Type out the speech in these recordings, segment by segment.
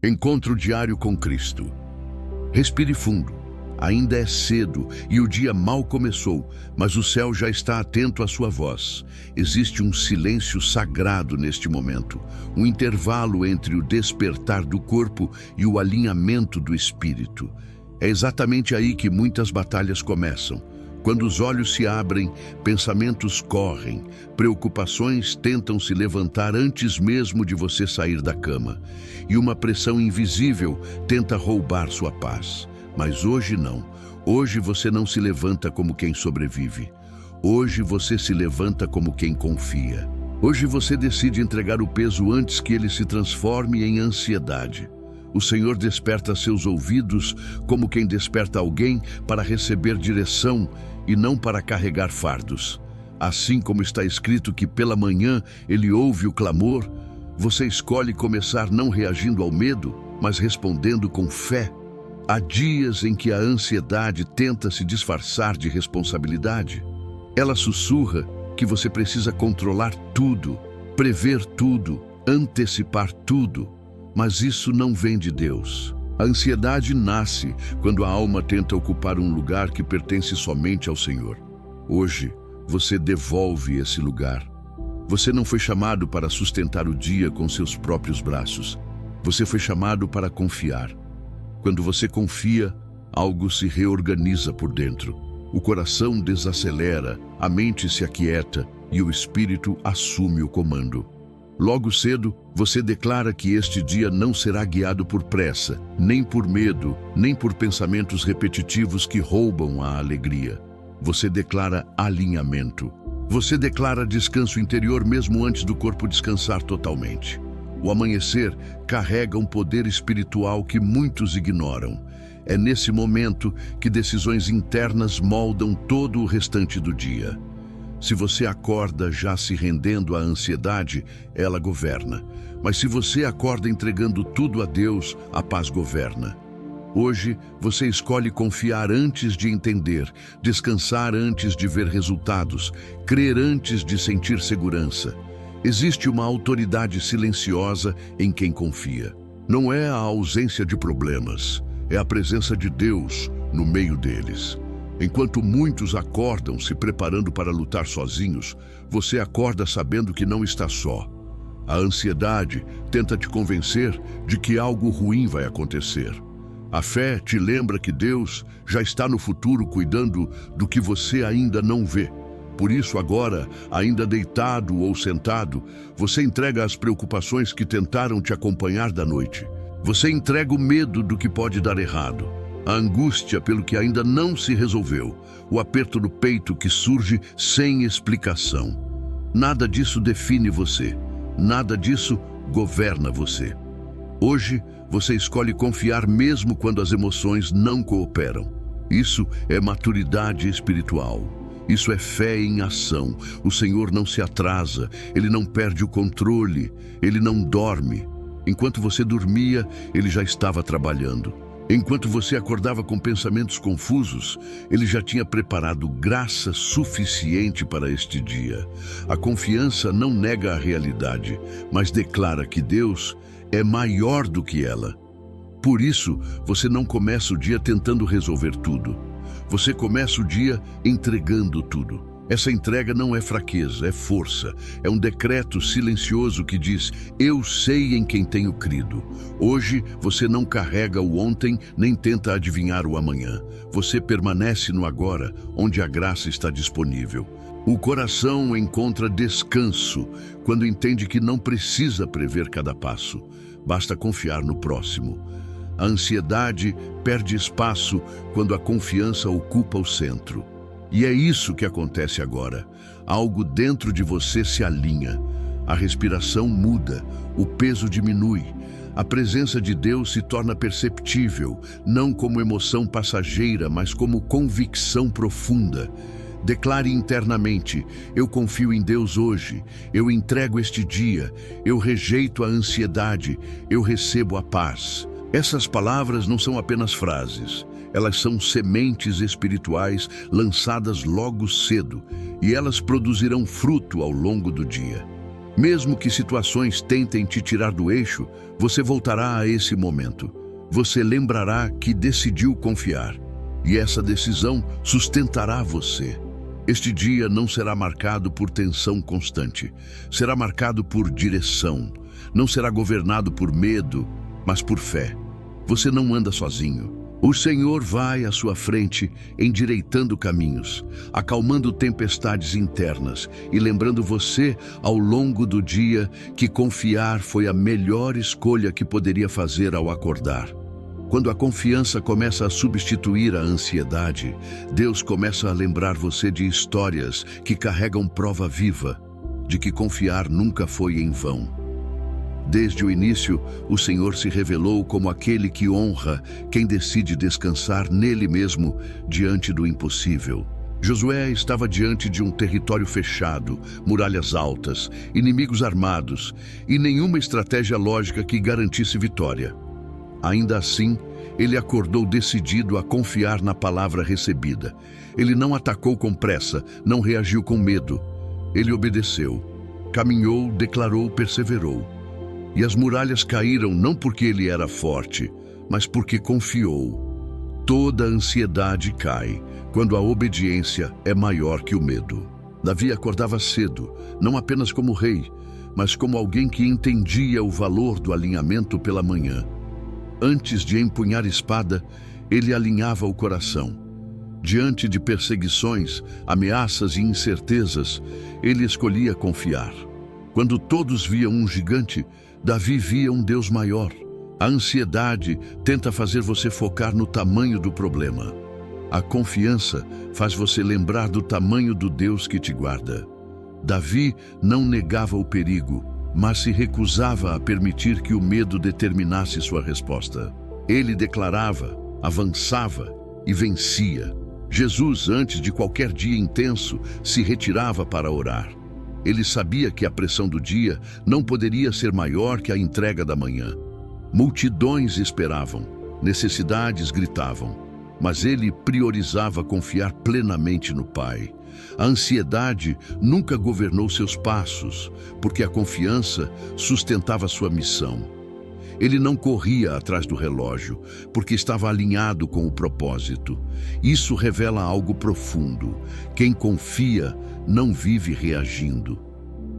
Encontro diário com Cristo. Respire fundo. Ainda é cedo e o dia mal começou, mas o céu já está atento à sua voz. Existe um silêncio sagrado neste momento, um intervalo entre o despertar do corpo e o alinhamento do espírito. É exatamente aí que muitas batalhas começam. Quando os olhos se abrem, pensamentos correm, preocupações tentam se levantar antes mesmo de você sair da cama. E uma pressão invisível tenta roubar sua paz. Mas hoje não. Hoje você não se levanta como quem sobrevive. Hoje você se levanta como quem confia. Hoje você decide entregar o peso antes que ele se transforme em ansiedade. O Senhor desperta seus ouvidos como quem desperta alguém para receber direção e não para carregar fardos. Assim como está escrito que pela manhã ele ouve o clamor, você escolhe começar não reagindo ao medo, mas respondendo com fé. Há dias em que a ansiedade tenta se disfarçar de responsabilidade. Ela sussurra que você precisa controlar tudo, prever tudo, antecipar tudo. Mas isso não vem de Deus. A ansiedade nasce quando a alma tenta ocupar um lugar que pertence somente ao Senhor. Hoje, você devolve esse lugar. Você não foi chamado para sustentar o dia com seus próprios braços. Você foi chamado para confiar. Quando você confia, algo se reorganiza por dentro. O coração desacelera, a mente se aquieta e o espírito assume o comando. Logo cedo, você declara que este dia não será guiado por pressa, nem por medo, nem por pensamentos repetitivos que roubam a alegria. Você declara alinhamento. Você declara descanso interior mesmo antes do corpo descansar totalmente. O amanhecer carrega um poder espiritual que muitos ignoram. É nesse momento que decisões internas moldam todo o restante do dia. Se você acorda já se rendendo à ansiedade, ela governa. Mas se você acorda entregando tudo a Deus, a paz governa. Hoje, você escolhe confiar antes de entender, descansar antes de ver resultados, crer antes de sentir segurança. Existe uma autoridade silenciosa em quem confia. Não é a ausência de problemas, é a presença de Deus no meio deles. Enquanto muitos acordam se preparando para lutar sozinhos, você acorda sabendo que não está só. A ansiedade tenta te convencer de que algo ruim vai acontecer. A fé te lembra que Deus já está no futuro cuidando do que você ainda não vê. Por isso agora, ainda deitado ou sentado, você entrega as preocupações que tentaram te acompanhar da noite. Você entrega o medo do que pode dar errado. A angústia pelo que ainda não se resolveu, o aperto no peito que surge sem explicação. Nada disso define você, nada disso governa você. Hoje, você escolhe confiar mesmo quando as emoções não cooperam. Isso é maturidade espiritual. Isso é fé em ação. O Senhor não se atrasa, Ele não perde o controle, Ele não dorme. Enquanto você dormia, Ele já estava trabalhando. Enquanto você acordava com pensamentos confusos, Ele já tinha preparado graça suficiente para este dia. A confiança não nega a realidade, mas declara que Deus é maior do que ela. Por isso, você não começa o dia tentando resolver tudo. Você começa o dia entregando tudo. Essa entrega não é fraqueza, é força. É um decreto silencioso que diz: eu sei em quem tenho crido. Hoje você não carrega o ontem, nem tenta adivinhar o amanhã. Você permanece no agora, onde a graça está disponível. O coração encontra descanso quando entende que não precisa prever cada passo. Basta confiar no próximo. A ansiedade perde espaço quando a confiança ocupa o centro. E é isso que acontece agora. Algo dentro de você se alinha. A respiração muda, o peso diminui. A presença de Deus se torna perceptível, não como emoção passageira, mas como convicção profunda. Declare internamente: eu confio em Deus hoje, eu entrego este dia, eu rejeito a ansiedade, eu recebo a paz. Essas palavras não são apenas frases. Elas são sementes espirituais lançadas logo cedo, e elas produzirão fruto ao longo do dia. Mesmo que situações tentem te tirar do eixo, você voltará a esse momento. Você lembrará que decidiu confiar, e essa decisão sustentará você. Este dia não será marcado por tensão constante, será marcado por direção. Não será governado por medo, mas por fé. Você não anda sozinho. O Senhor vai à sua frente, endireitando caminhos, acalmando tempestades internas e lembrando você, ao longo do dia, que confiar foi a melhor escolha que poderia fazer ao acordar. Quando a confiança começa a substituir a ansiedade, Deus começa a lembrar você de histórias que carregam prova viva de que confiar nunca foi em vão. Desde o início, o Senhor se revelou como aquele que honra quem decide descansar nele mesmo diante do impossível. Josué estava diante de um território fechado, muralhas altas, inimigos armados e nenhuma estratégia lógica que garantisse vitória. Ainda assim, ele acordou decidido a confiar na palavra recebida. Ele não atacou com pressa, não reagiu com medo. Ele obedeceu, caminhou, declarou, perseverou. E as muralhas caíram não porque ele era forte, mas porque confiou. Toda ansiedade cai quando a obediência é maior que o medo. Davi acordava cedo, não apenas como rei, mas como alguém que entendia o valor do alinhamento pela manhã. Antes de empunhar espada, ele alinhava o coração. Diante de perseguições, ameaças e incertezas, ele escolhia confiar. Quando todos viam um gigante, Davi via um Deus maior. A ansiedade tenta fazer você focar no tamanho do problema. A confiança faz você lembrar do tamanho do Deus que te guarda. Davi não negava o perigo, mas se recusava a permitir que o medo determinasse sua resposta. Ele declarava, avançava e vencia. Jesus, antes de qualquer dia intenso, se retirava para orar. Ele sabia que a pressão do dia não poderia ser maior que a entrega da manhã. Multidões esperavam, necessidades gritavam, mas ele priorizava confiar plenamente no Pai. A ansiedade nunca governou seus passos, porque a confiança sustentava sua missão. Ele não corria atrás do relógio, porque estava alinhado com o propósito. Isso revela algo profundo. Quem confia não vive reagindo.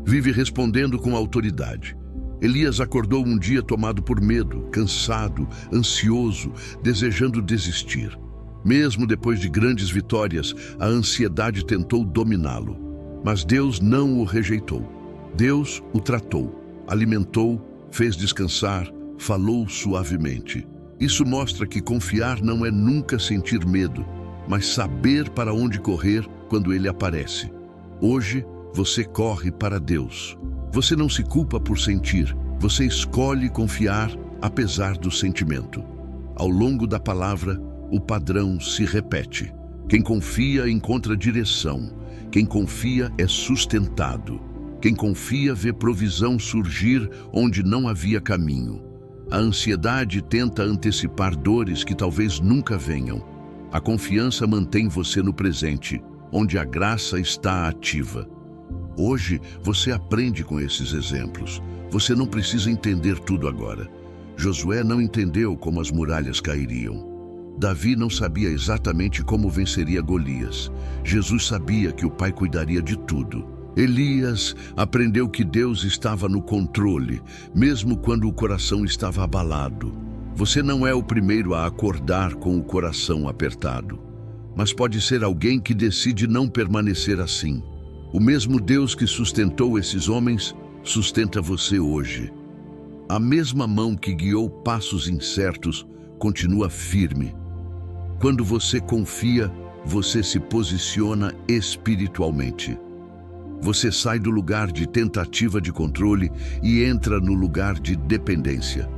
Vive respondendo com autoridade. Elias acordou um dia tomado por medo, cansado, ansioso, desejando desistir. Mesmo depois de grandes vitórias, a ansiedade tentou dominá-lo. Mas Deus não o rejeitou. Deus o tratou, alimentou, fez descansar, falou suavemente. Isso mostra que confiar não é nunca sentir medo, mas saber para onde correr quando ele aparece. Hoje, você corre para Deus. Você não se culpa por sentir, você escolhe confiar apesar do sentimento. Ao longo da palavra, o padrão se repete. Quem confia encontra direção. Quem confia é sustentado. Quem confia vê provisão surgir onde não havia caminho. A ansiedade tenta antecipar dores que talvez nunca venham. A confiança mantém você no presente, onde a graça está ativa. Hoje, você aprende com esses exemplos. Você não precisa entender tudo agora. Josué não entendeu como as muralhas cairiam. Davi não sabia exatamente como venceria Golias. Jesus sabia que o Pai cuidaria de tudo. Elias aprendeu que Deus estava no controle, mesmo quando o coração estava abalado. Você não é o primeiro a acordar com o coração apertado, mas pode ser alguém que decide não permanecer assim. O mesmo Deus que sustentou esses homens, sustenta você hoje. A mesma mão que guiou passos incertos, continua firme. Quando você confia, você se posiciona espiritualmente. Você sai do lugar de tentativa de controle e entra no lugar de dependência.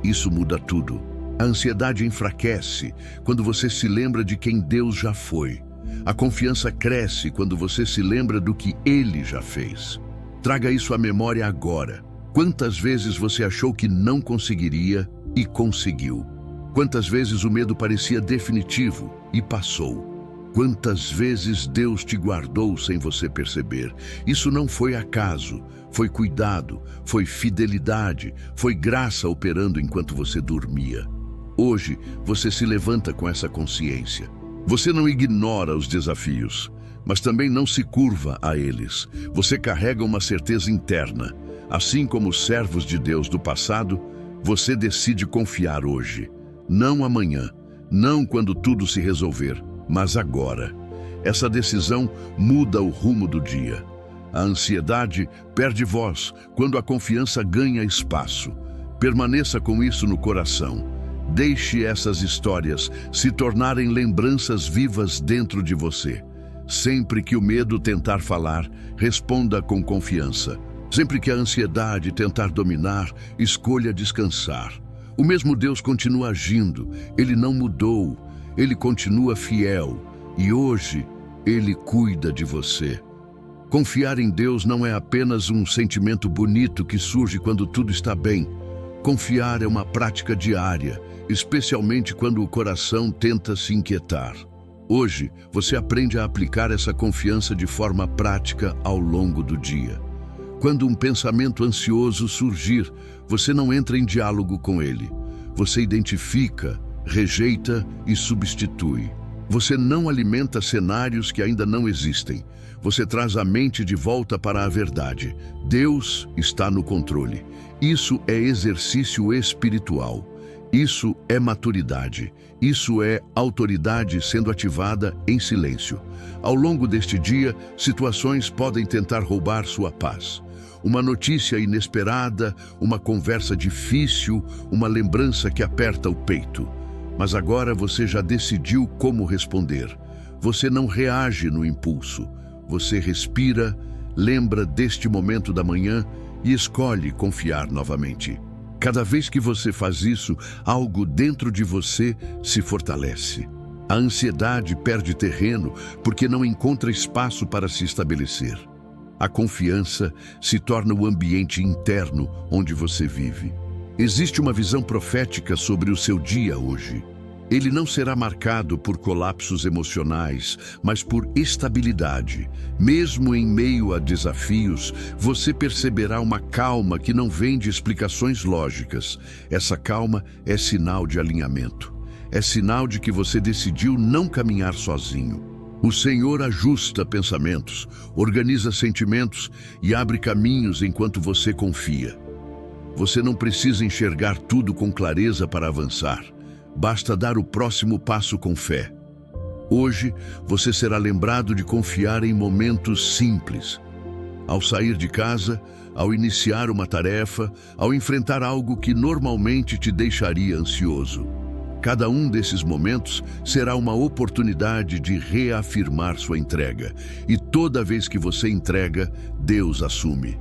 Isso muda tudo. A ansiedade enfraquece quando você se lembra de quem Deus já foi. A confiança cresce quando você se lembra do que Ele já fez. Traga isso à memória agora. Quantas vezes você achou que não conseguiria e conseguiu? Quantas vezes o medo parecia definitivo e passou? Quantas vezes Deus te guardou sem você perceber? Isso não foi acaso, foi cuidado, foi fidelidade, foi graça operando enquanto você dormia. Hoje, você se levanta com essa consciência. Você não ignora os desafios, mas também não se curva a eles. Você carrega uma certeza interna. Assim como os servos de Deus do passado, você decide confiar hoje. Não amanhã, não quando tudo se resolver, mas agora. Essa decisão muda o rumo do dia. A ansiedade perde voz quando a confiança ganha espaço. Permaneça com isso no coração. Deixe essas histórias se tornarem lembranças vivas dentro de você. Sempre que o medo tentar falar, responda com confiança. Sempre que a ansiedade tentar dominar, escolha descansar. O mesmo Deus continua agindo, Ele não mudou, Ele continua fiel e hoje Ele cuida de você. Confiar em Deus não é apenas um sentimento bonito que surge quando tudo está bem. Confiar é uma prática diária, especialmente quando o coração tenta se inquietar. Hoje, você aprende a aplicar essa confiança de forma prática ao longo do dia. Quando um pensamento ansioso surgir, você não entra em diálogo com ele. Você identifica, rejeita e substitui. Você não alimenta cenários que ainda não existem. Você traz a mente de volta para a verdade. Deus está no controle. Isso é exercício espiritual. Isso é maturidade. Isso é autoridade sendo ativada em silêncio. Ao longo deste dia, situações podem tentar roubar sua paz. Uma notícia inesperada, uma conversa difícil, uma lembrança que aperta o peito. Mas agora você já decidiu como responder. Você não reage no impulso. Você respira, lembra deste momento da manhã e escolhe confiar novamente. Cada vez que você faz isso, algo dentro de você se fortalece. A ansiedade perde terreno porque não encontra espaço para se estabelecer. A confiança se torna o ambiente interno onde você vive. Existe uma visão profética sobre o seu dia hoje. Ele não será marcado por colapsos emocionais, mas por estabilidade. Mesmo em meio a desafios, você perceberá uma calma que não vem de explicações lógicas. Essa calma é sinal de alinhamento. É sinal de que você decidiu não caminhar sozinho. O Senhor ajusta pensamentos, organiza sentimentos e abre caminhos enquanto você confia. Você não precisa enxergar tudo com clareza para avançar. Basta dar o próximo passo com fé. Hoje, você será lembrado de confiar em momentos simples. Ao sair de casa, ao iniciar uma tarefa, ao enfrentar algo que normalmente te deixaria ansioso. Cada um desses momentos será uma oportunidade de reafirmar sua entrega. E toda vez que você entrega, Deus assume.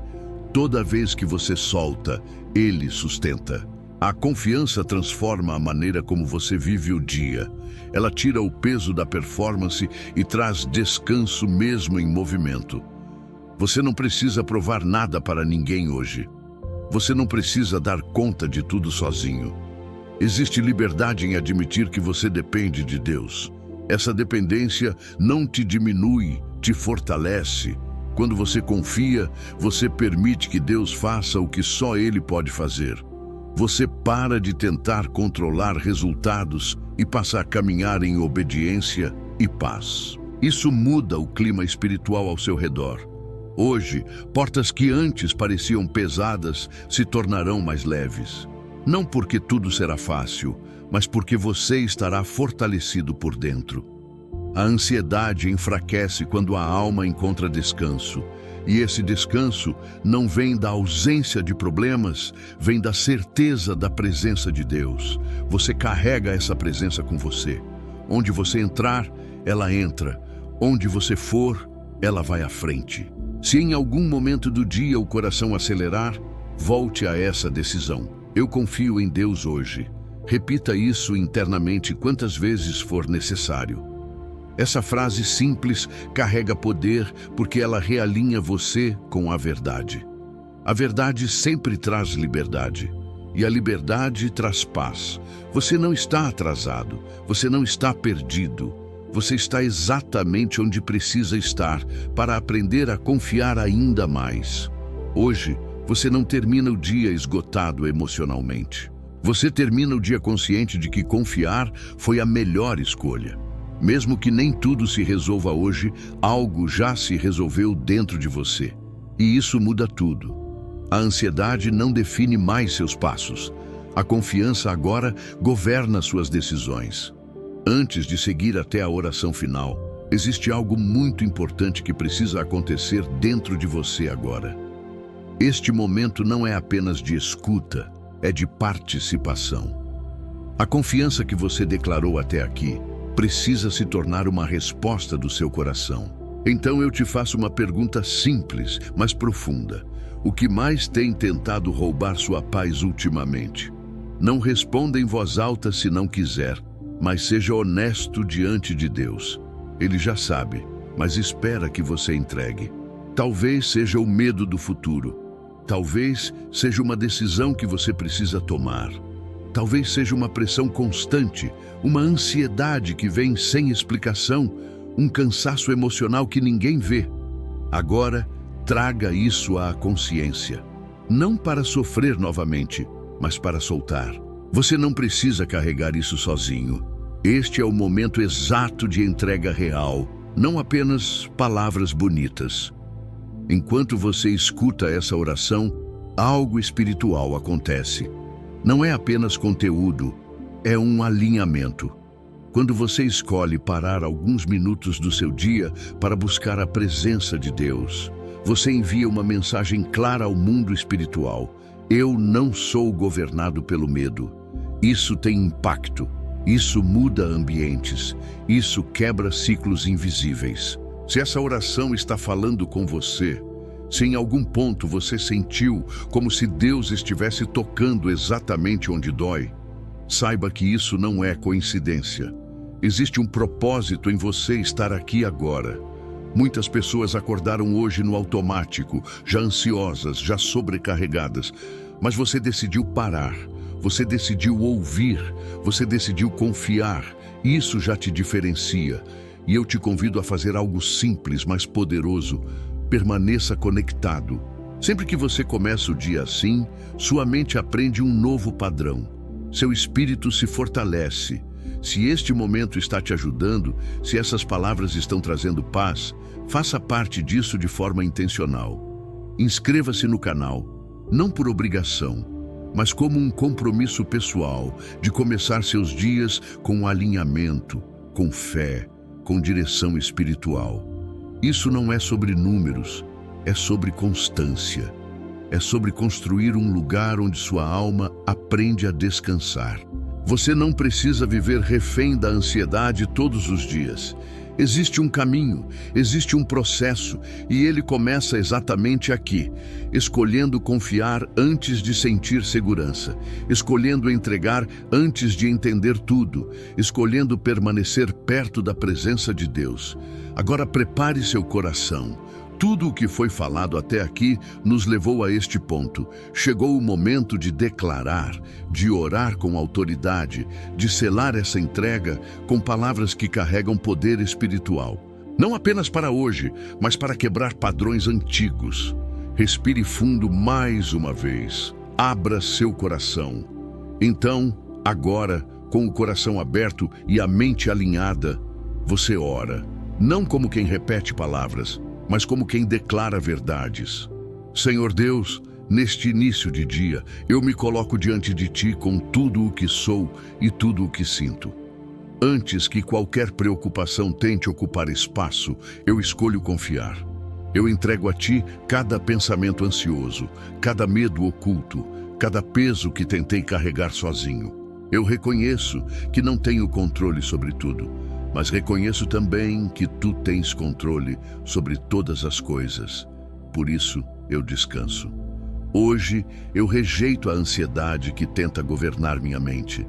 Toda vez que você solta, Ele sustenta. A confiança transforma a maneira como você vive o dia. Ela tira o peso da performance e traz descanso mesmo em movimento. Você não precisa provar nada para ninguém hoje. Você não precisa dar conta de tudo sozinho. Existe liberdade em admitir que você depende de Deus. Essa dependência não te diminui, te fortalece. Quando você confia, você permite que Deus faça o que só Ele pode fazer. Você para de tentar controlar resultados e passa a caminhar em obediência e paz. Isso muda o clima espiritual ao seu redor. Hoje, portas que antes pareciam pesadas se tornarão mais leves. Não porque tudo será fácil, mas porque você estará fortalecido por dentro. A ansiedade enfraquece quando a alma encontra descanso. E esse descanso não vem da ausência de problemas, vem da certeza da presença de Deus. Você carrega essa presença com você. Onde você entrar, ela entra. Onde você for, ela vai à frente. Se em algum momento do dia o coração acelerar, volte a essa decisão. Eu confio em Deus hoje. Repita isso internamente quantas vezes for necessário. Essa frase simples carrega poder porque ela realinha você com a verdade. A verdade sempre traz liberdade. E a liberdade traz paz. Você não está atrasado. Você não está perdido. Você está exatamente onde precisa estar para aprender a confiar ainda mais. Hoje, você não termina o dia esgotado emocionalmente. Você termina o dia consciente de que confiar foi a melhor escolha. Mesmo que nem tudo se resolva hoje, algo já se resolveu dentro de você. E isso muda tudo. A ansiedade não define mais seus passos. A confiança agora governa suas decisões. Antes de seguir até a oração final, existe algo muito importante que precisa acontecer dentro de você agora. Este momento não é apenas de escuta, é de participação. A confiança que você declarou até aqui precisa se tornar uma resposta do seu coração. Então eu te faço uma pergunta simples, mas profunda. O que mais tem tentado roubar sua paz ultimamente? Não responda em voz alta se não quiser, mas seja honesto diante de Deus. Ele já sabe, mas espera que você entregue. Talvez seja o medo do futuro. Talvez seja uma decisão que você precisa tomar. Talvez seja uma pressão constante, uma ansiedade que vem sem explicação, um cansaço emocional que ninguém vê. Agora, traga isso à consciência. Não para sofrer novamente, mas para soltar. Você não precisa carregar isso sozinho. Este é o momento exato de entrega real, não apenas palavras bonitas. Enquanto você escuta essa oração, algo espiritual acontece. Não é apenas conteúdo, é um alinhamento. Quando você escolhe parar alguns minutos do seu dia para buscar a presença de Deus, você envia uma mensagem clara ao mundo espiritual. Eu não sou governado pelo medo. Isso tem impacto. Isso muda ambientes. Isso quebra ciclos invisíveis. Se essa oração está falando com você, se em algum ponto você sentiu como se Deus estivesse tocando exatamente onde dói, saiba que isso não é coincidência. Existe um propósito em você estar aqui agora. Muitas pessoas acordaram hoje no automático, já ansiosas, já sobrecarregadas, mas você decidiu parar, você decidiu ouvir, você decidiu confiar. Isso já te diferencia. E eu te convido a fazer algo simples, mas poderoso. Permaneça conectado. Sempre que você começa o dia assim, sua mente aprende um novo padrão. Seu espírito se fortalece. Se este momento está te ajudando, se essas palavras estão trazendo paz, faça parte disso de forma intencional. Inscreva-se no canal, não por obrigação, mas como um compromisso pessoal de começar seus dias com alinhamento, com fé, com direção espiritual. Isso não é sobre números, é sobre constância. É sobre construir um lugar onde sua alma aprende a descansar. Você não precisa viver refém da ansiedade todos os dias. Existe um caminho, existe um processo, e ele começa exatamente aqui, escolhendo confiar antes de sentir segurança, escolhendo entregar antes de entender tudo, escolhendo permanecer perto da presença de Deus. Agora prepare seu coração. Tudo o que foi falado até aqui nos levou a este ponto. Chegou o momento de declarar, de orar com autoridade, de selar essa entrega com palavras que carregam poder espiritual. Não apenas para hoje, mas para quebrar padrões antigos. Respire fundo mais uma vez. Abra seu coração. Então, agora, com o coração aberto e a mente alinhada, você ora. Não como quem repete palavras, mas como quem declara verdades. Senhor Deus, neste início de dia, eu me coloco diante de Ti com tudo o que sou e tudo o que sinto. Antes que qualquer preocupação tente ocupar espaço, eu escolho confiar. Eu entrego a Ti cada pensamento ansioso, cada medo oculto, cada peso que tentei carregar sozinho. Eu reconheço que não tenho controle sobre tudo, mas reconheço também que Tu tens controle sobre todas as coisas. Por isso, eu descanso. Hoje, eu rejeito a ansiedade que tenta governar minha mente.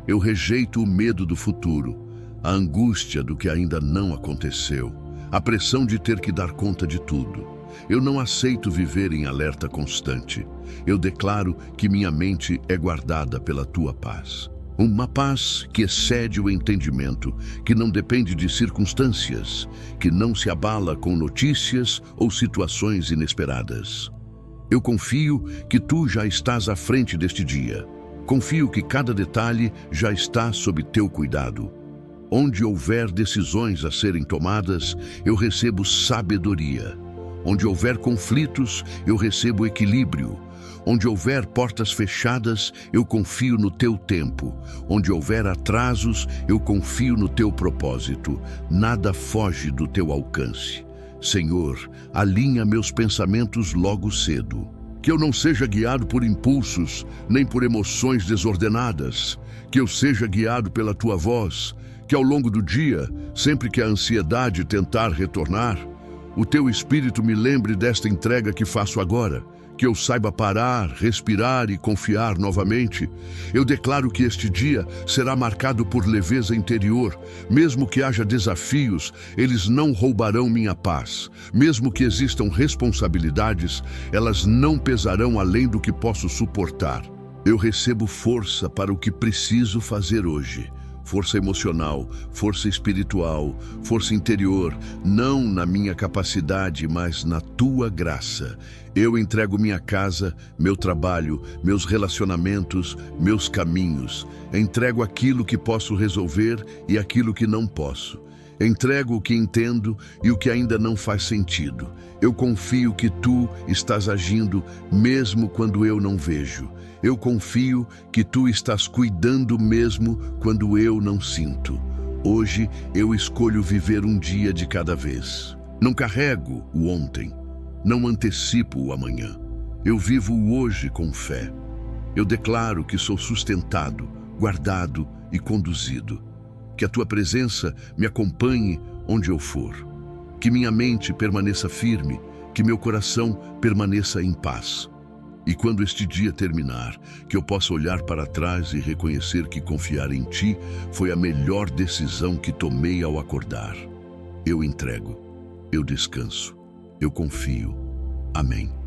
Eu rejeito o medo do futuro, a angústia do que ainda não aconteceu, a pressão de ter que dar conta de tudo. Eu não aceito viver em alerta constante. Eu declaro que minha mente é guardada pela Tua paz. Uma paz que excede o entendimento, que não depende de circunstâncias, que não se abala com notícias ou situações inesperadas. Eu confio que tu já estás à frente deste dia. Confio que cada detalhe já está sob teu cuidado. Onde houver decisões a serem tomadas, eu recebo sabedoria. Onde houver conflitos, eu recebo equilíbrio. Onde houver portas fechadas, eu confio no teu tempo. Onde houver atrasos, eu confio no teu propósito. Nada foge do teu alcance. Senhor, alinha meus pensamentos logo cedo. Que eu não seja guiado por impulsos, nem por emoções desordenadas. Que eu seja guiado pela tua voz. Que ao longo do dia, sempre que a ansiedade tentar retornar, o teu Espírito me lembre desta entrega que faço agora. Que eu saiba parar, respirar e confiar novamente. Eu declaro que este dia será marcado por leveza interior. Mesmo que haja desafios, eles não roubarão minha paz. Mesmo que existam responsabilidades, elas não pesarão além do que posso suportar. Eu recebo força para o que preciso fazer hoje. Força emocional, força espiritual, força interior, não na minha capacidade, mas na tua graça. Eu entrego minha casa, meu trabalho, meus relacionamentos, meus caminhos. Entrego aquilo que posso resolver e aquilo que não posso. Entrego o que entendo e o que ainda não faz sentido. Eu confio que tu estás agindo mesmo quando eu não vejo. Eu confio que tu estás cuidando mesmo quando eu não sinto. Hoje eu escolho viver um dia de cada vez. Não carrego o ontem, não antecipo o amanhã. Eu vivo o hoje com fé. Eu declaro que sou sustentado, guardado e conduzido. Que a tua presença me acompanhe onde eu for. Que minha mente permaneça firme, que meu coração permaneça em paz. E quando este dia terminar, que eu possa olhar para trás e reconhecer que confiar em ti foi a melhor decisão que tomei ao acordar. Eu entrego, eu descanso, eu confio. Amém.